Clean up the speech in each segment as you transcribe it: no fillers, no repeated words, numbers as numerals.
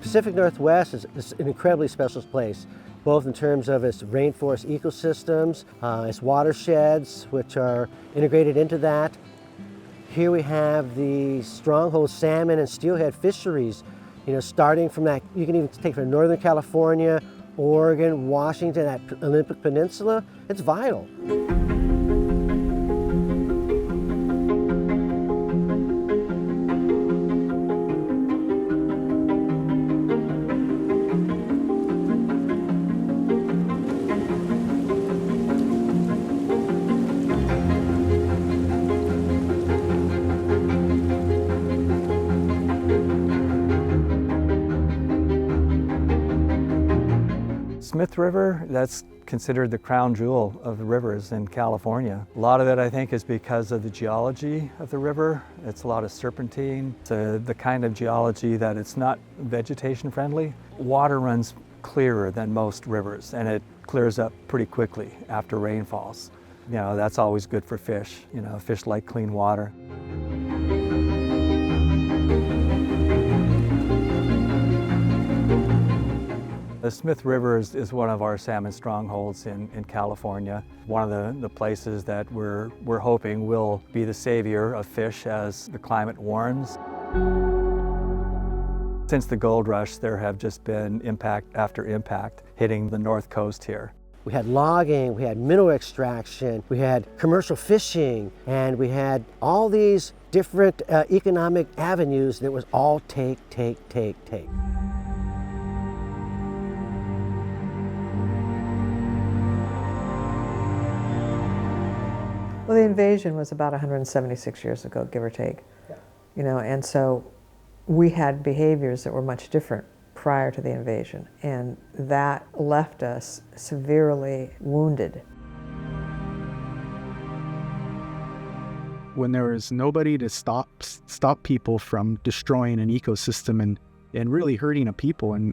Pacific Northwest is an incredibly special place, both in terms of its rainforest ecosystems, its watersheds, which are integrated into that. Here we have the stronghold salmon and steelhead fisheries, starting from that, you can even take from Northern California, Oregon, Washington, that Olympic Peninsula. It's vital. Smith River, that's considered the crown jewel of the rivers in California. A lot of it, I think, is because of the geology of the river. It's a lot of serpentine. It's the kind of geology that it's not vegetation friendly. Water runs clearer than most rivers, and it clears up pretty quickly after rainfalls. That's always good for fish. Fish like clean water. The Smith River is one of our salmon strongholds in California. One of the places that we're hoping will be the savior of fish as the climate warms. Since the gold rush, there have just been impact after impact hitting the north coast here. We had logging, we had mineral extraction, we had commercial fishing, and we had all these different economic avenues that was all take. Well, the invasion was about 176 years ago, give or take. Yeah. And so we had behaviors that were much different prior to the invasion, and that left us severely wounded. When there was nobody to stop people from destroying an ecosystem and really hurting a people and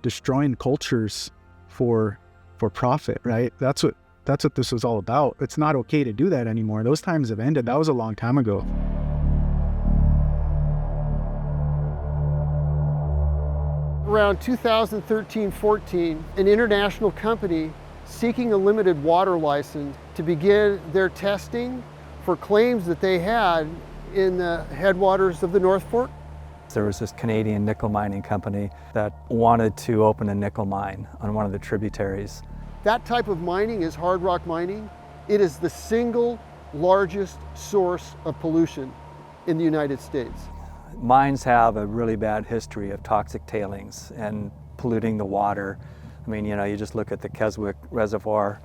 destroying cultures for profit, right? That's what this was all about. It's not okay to do that anymore. Those times have ended. That was a long time ago. Around 2013-14, an international company seeking a limited water license to begin their testing for claims that they had in the headwaters of the North Fork. There was this Canadian nickel mining company that wanted to open a nickel mine on one of the tributaries. That type of mining is hard rock mining. It is the single largest source of pollution in the United States. Mines have a really bad history of toxic tailings and polluting the water. I mean, you just look at the Keswick Reservoir.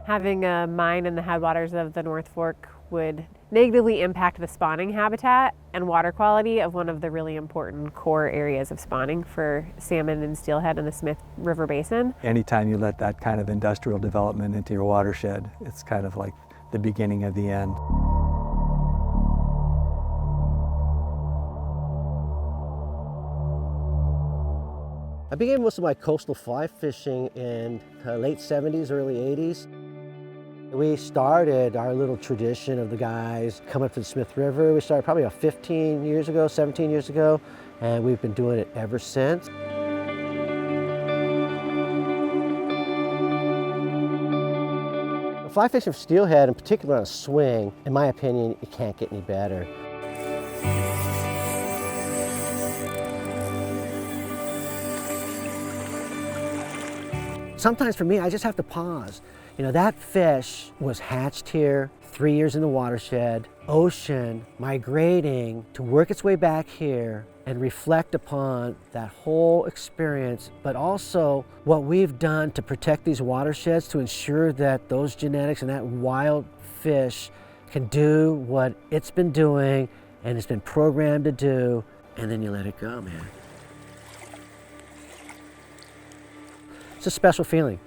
Having a mine in the headwaters of the North Fork would negatively impact the spawning habitat and water quality of one of the really important core areas of spawning for salmon and steelhead in the Smith River Basin. Anytime you let that kind of industrial development into your watershed, it's kind of like the beginning of the end. I began most of my coastal fly fishing in the late 70s, early 80s. We started our little tradition of the guys coming up to the Smith River. We started probably about 15 years ago, 17 years ago, and we've been doing it ever since. Fly fishing for steelhead, in particular on a swing, in my opinion, it can't get any better. Sometimes for me, I just have to pause. That fish was hatched here, 3 years in the watershed, ocean, migrating to work its way back here and reflect upon that whole experience, but also what we've done to protect these watersheds to ensure that those genetics and that wild fish can do what it's been doing and it's been programmed to do, and then you let it go, man. It's a special feeling.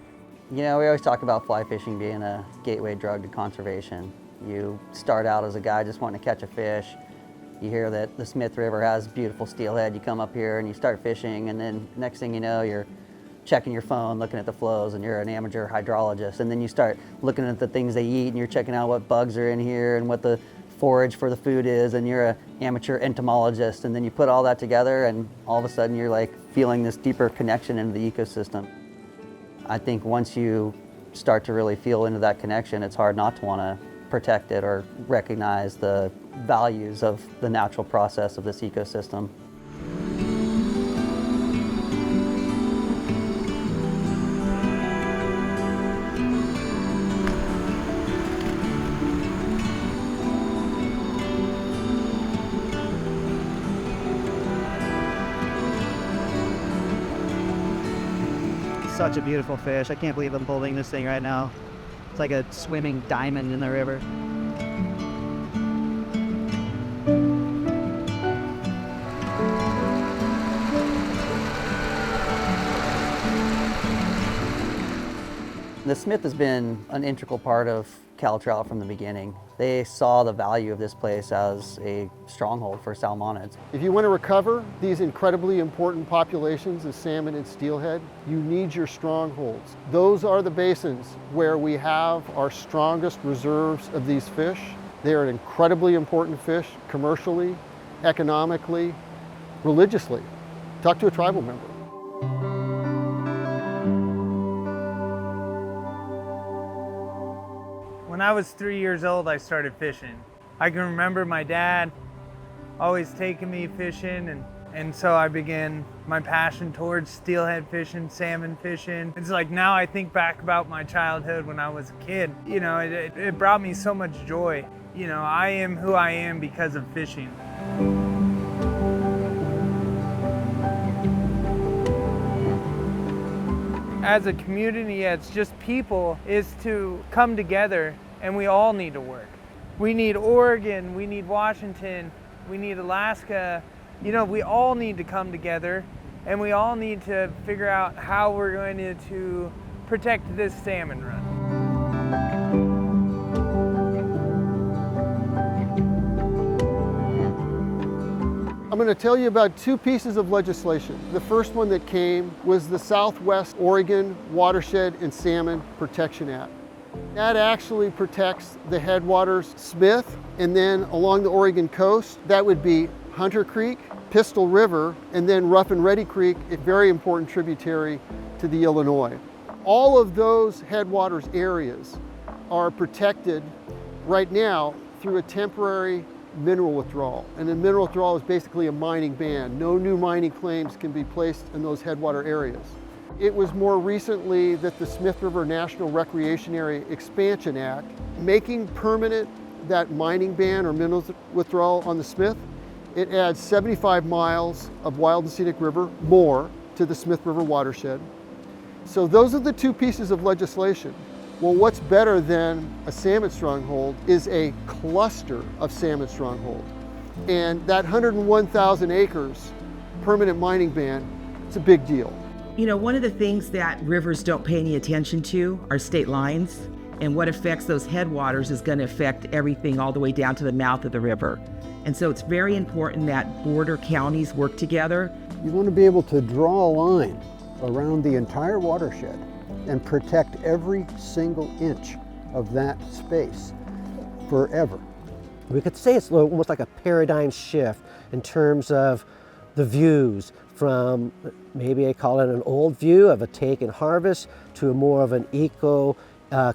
We always talk about fly fishing being a gateway drug to conservation. You start out as a guy just wanting to catch a fish. You hear that the Smith River has beautiful steelhead. You come up here and you start fishing, and then next thing you know, you're checking your phone, looking at the flows, and you're an amateur hydrologist. And then you start looking at the things they eat, and you're checking out what bugs are in here and what the forage for the food is, and you're an amateur entomologist. And then you put all that together, and all of a sudden you're like feeling this deeper connection into the ecosystem. I think once you start to really feel into that connection, it's hard not to want to protect it or recognize the values of the natural process of this ecosystem. Such a beautiful fish. I can't believe I'm holding this thing right now. It's like a swimming diamond in the river. The Smith has been an integral part of Cal Trout from the beginning. They saw the value of this place as a stronghold for salmonids. If you want to recover these incredibly important populations of salmon and steelhead, you need your strongholds. Those are the basins where we have our strongest reserves of these fish. They are an incredibly important fish commercially, economically, religiously. Talk to a tribal member. When I was 3 years old, I started fishing. I can remember my dad always taking me fishing, and so I began my passion towards steelhead fishing, salmon fishing. It's like now I think back about my childhood when I was a kid. You know, it brought me so much joy. You know, I am who I am because of fishing. As a community, it's just people, is to come together, and we all need to work. We need Oregon, we need Washington, we need Alaska. You know, we all need to come together, and we all need to figure out how we're going to protect this salmon run. I'm going to tell you about two pieces of legislation. The first one that came was the Southwest Oregon Watershed and Salmon Protection Act. That actually protects the Headwaters, Smith, and then along the Oregon coast, that would be Hunter Creek, Pistol River, and then Rough and Ready Creek, a very important tributary to the Illinois. All of those headwaters areas are protected right now through a temporary mineral withdrawal. And a mineral withdrawal is basically a mining ban. No new mining claims can be placed in those headwater areas. It was more recently that the Smith River National Recreation Area Expansion Act, making permanent that mining ban or mineral withdrawal on the Smith, it adds 75 miles of wild and scenic river more to the Smith River watershed. So those are the two pieces of legislation. Well, what's better than a salmon stronghold is a cluster of salmon stronghold. And that 101,000 acres permanent mining ban, it's a big deal. You know, one of the things that rivers don't pay any attention to are state lines, and what affects those headwaters is going to affect everything all the way down to the mouth of the river. And so it's very important that border counties work together. You want to be able to draw a line around the entire watershed and protect every single inch of that space forever. We could say it's almost like a paradigm shift in terms of the views from, maybe I call it an old view of a take and harvest, to a more of an eco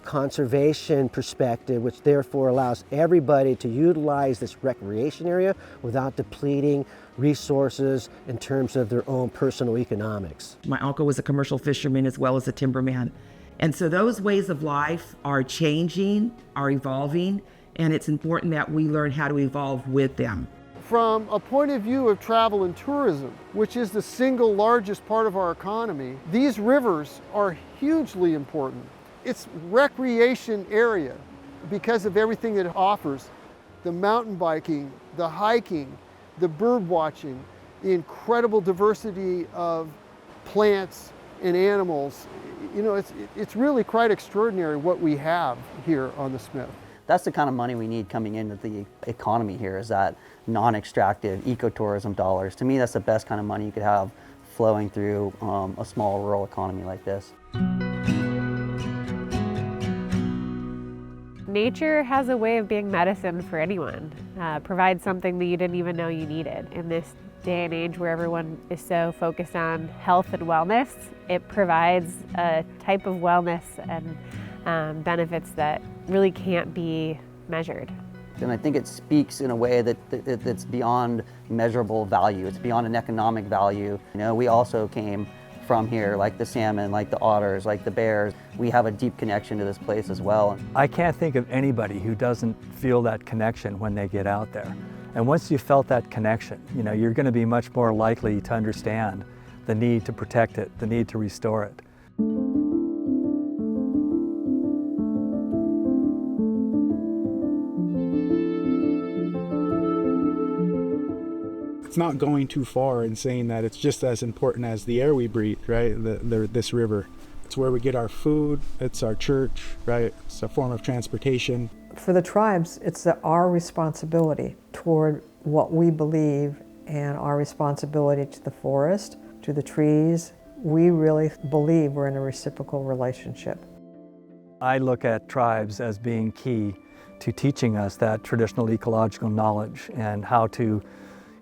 conservation perspective, which therefore allows everybody to utilize this recreation area without depleting resources in terms of their own personal economics. My uncle was a commercial fisherman as well as a timberman. And so those ways of life are changing, are evolving, and it's important that we learn how to evolve with them. From a point of view of travel and tourism, which is the single largest part of our economy, these rivers are hugely important. It's recreation area because of everything that it offers. The mountain biking, the hiking, the bird watching, the incredible diversity of plants and animals. You know, it's really quite extraordinary what we have here on the Smith. That's the kind of money we need coming into the economy here, is that non-extractive ecotourism dollars. To me, that's the best kind of money you could have flowing through a small rural economy like this. Nature has a way of being medicine for anyone, provides something that you didn't even know you needed. In this day and age where everyone is so focused on health and wellness, it provides a type of wellness and benefits that really can't be measured. And I think it speaks in a way that's beyond measurable value. It's beyond an economic value. You know, we also came from here, like the salmon, like the otters, like the bears. We have a deep connection to this place as well. I can't think of anybody who doesn't feel that connection when they get out there. And once you've felt that connection, you know, you're going to be much more likely to understand the need to protect it, the need to restore it. It's not going too far in saying that it's just as important as the air we breathe, right? This river. It's where we get our food, it's our church, right? It's a form of transportation. For the tribes, it's our responsibility toward what we believe and our responsibility to the forest, to the trees. We really believe we're in a reciprocal relationship. I look at tribes as being key to teaching us that traditional ecological knowledge and how to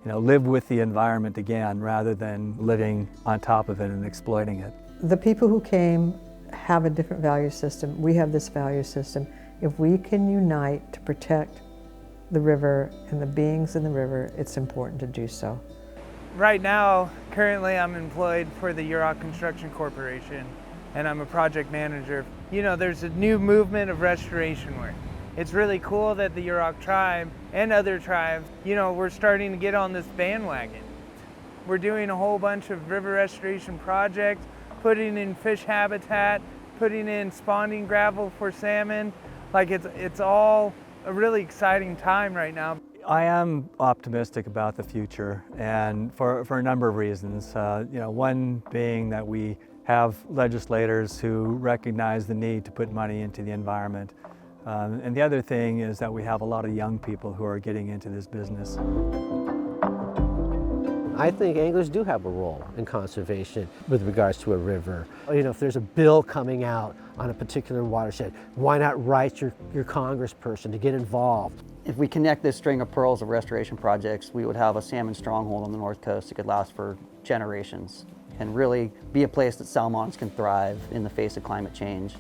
live with the environment again rather than living on top of it and exploiting it. The people who came have a different value system. We have this value system. If we can unite to protect the river and the beings in the river, it's important to do so. Right now, currently I'm employed for the Yurok Construction Corporation, and I'm a project manager. You know, there's a new movement of restoration work. It's really cool that the Yurok tribe and other tribes, we're starting to get on this bandwagon. We're doing a whole bunch of river restoration projects, putting in fish habitat, putting in spawning gravel for salmon. Like it's all a really exciting time right now. I am optimistic about the future, and for a number of reasons. One being that we have legislators who recognize the need to put money into the environment. And the other thing is that we have a lot of young people who are getting into this business. I think anglers do have a role in conservation with regards to a river. If there's a bill coming out on a particular watershed, why not write your congressperson to get involved? If we connect this string of pearls of restoration projects, we would have a salmon stronghold on the North Coast that could last for generations and really be a place that salmons can thrive in the face of climate change.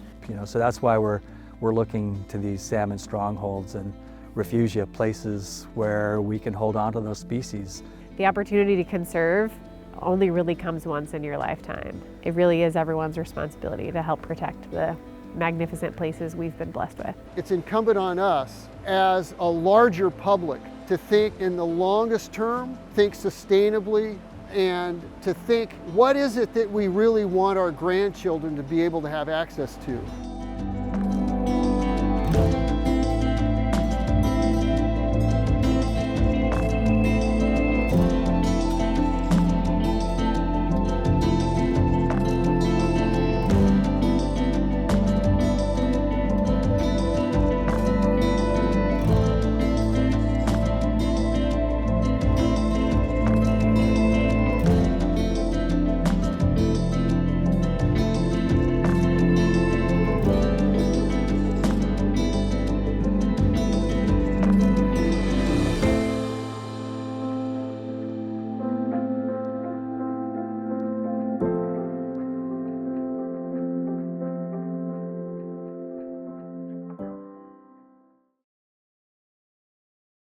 So that's why we're looking to these salmon strongholds and refugia, places where we can hold on to those species. The opportunity to conserve only really comes once in your lifetime. It really is everyone's responsibility to help protect the magnificent places we've been blessed with. It's incumbent on us as a larger public to think in the longest term, think sustainably, and to think, what is it that we really want our grandchildren to be able to have access to?